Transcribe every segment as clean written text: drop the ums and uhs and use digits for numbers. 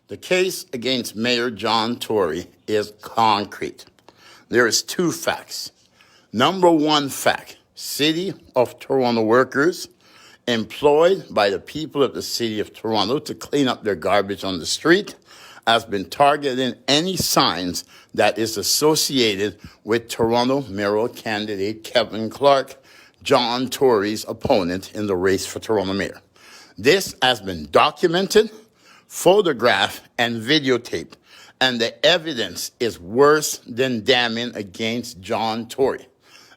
The case against Mayor John Tory is concrete. There is two facts. Number one fact, City of Toronto workers employed by the people of the City of Toronto to clean up their garbage on the street has been targeting any signs that is associated with Toronto mayoral candidate Kevin Clarke, John Tory's opponent in the race for Toronto mayor. This has been documented, photographed, and videotaped, and the evidence is worse than damning against John Tory.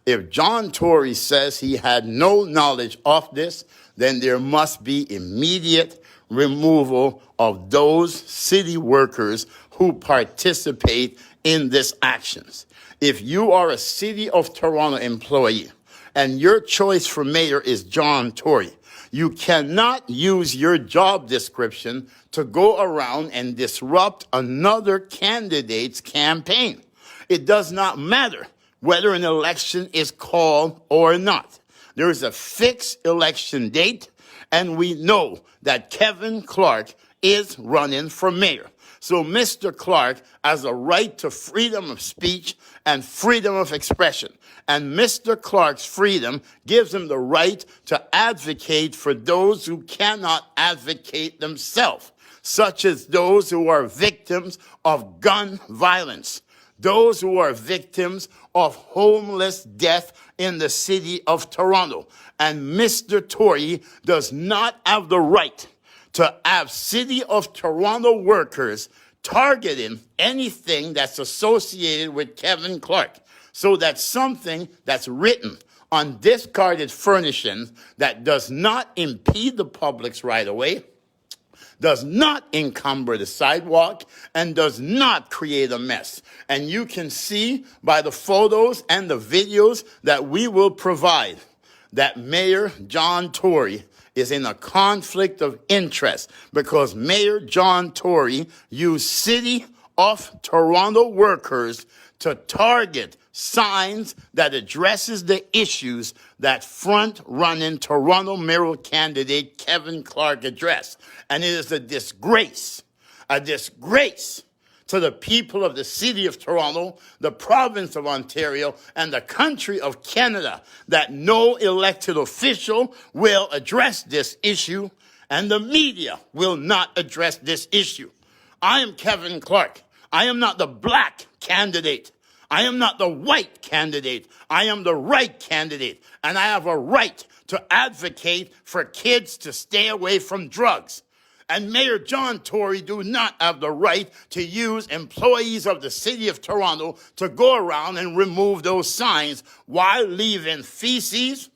If John Tory says he had no knowledge of this, then there must be immediate removal of those city workers who participate in these actions. If you are a City of Toronto employee and your choice for mayor is John Tory, you cannot use your job description to go around and disrupt another candidate's campaign. It does not matter whether an election is called or not. There is a fixed election date, and we know that Kevin Clarke is running for mayor. So Mr. Clarke has a right to freedom of speech and freedom of expression. And Mr. Clarke's freedom gives him the right to advocate for those who cannot advocate themselves, such as those who are victims of gun violence, those who are victims of homeless death in the City of Toronto. And Mr. Tory does not have the right to have City of Toronto workers targeting anything that's associated with Kevin Clarke. So that something that's written on discarded furnishings that does not impede the public's right of way, does not encumber the sidewalk, and does not create a mess. And you can see by the photos and the videos that we will provide that Mayor John Tory is in a conflict of interest because Mayor John Tory used City of Toronto workers to target signs that addresses the issues that front-running Toronto mayoral candidate Kevin Clarke addressed. And it is a disgrace to the people of the City of Toronto, the province of Ontario, and the country of Canada that no elected official will address this issue, and the media will not address this issue. I am Kevin Clarke. I am not the black candidate. I am not the white candidate. I am the right candidate. And I have a right to advocate for kids to stay away from drugs. And Mayor John Tory do not have the right to use employees of the City of Toronto to go around and remove those signs while leaving feces,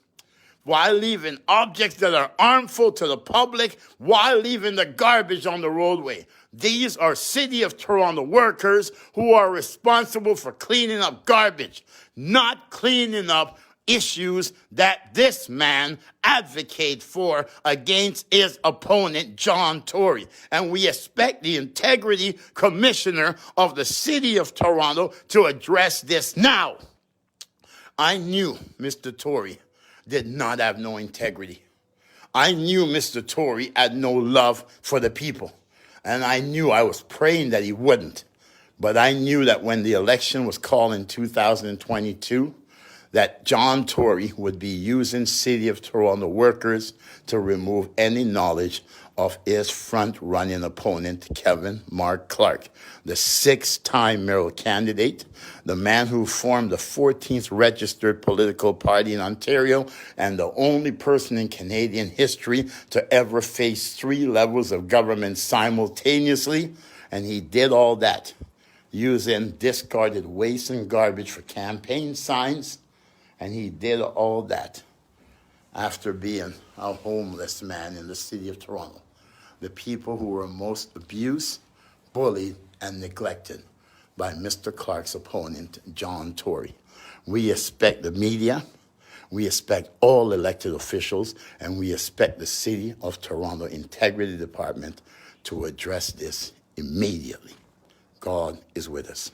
while leaving objects that are harmful to the public, while leaving the garbage on the roadway. These are City of Toronto workers who are responsible for cleaning up garbage, not cleaning up issues that this man advocates for against his opponent, John Tory. And we expect the Integrity Commissioner of the City of Toronto to address this now. I knew Mr. Tory did not have no integrity. I knew Mr. Tory had no love for the people. And I knew, I was praying that he wouldn't. But I knew that when the election was called in 2022, that John Tory would be using City of Toronto workers to remove any knowledge of his front-running opponent, Kevin Mark Clarke, the 6-time mayoral candidate, the man who formed the 14th registered political party in Ontario, and the only person in Canadian history to ever face 3 levels of government simultaneously. And he did all that using discarded waste and garbage for campaign signs. And he did all that after being a homeless man in the City of Toronto. The people who were most abused, bullied, and neglected by Mr. Clarke's opponent, John Tory. We expect the media, we expect all elected officials, and we expect the City of Toronto Integrity Department to address this immediately. God is with us.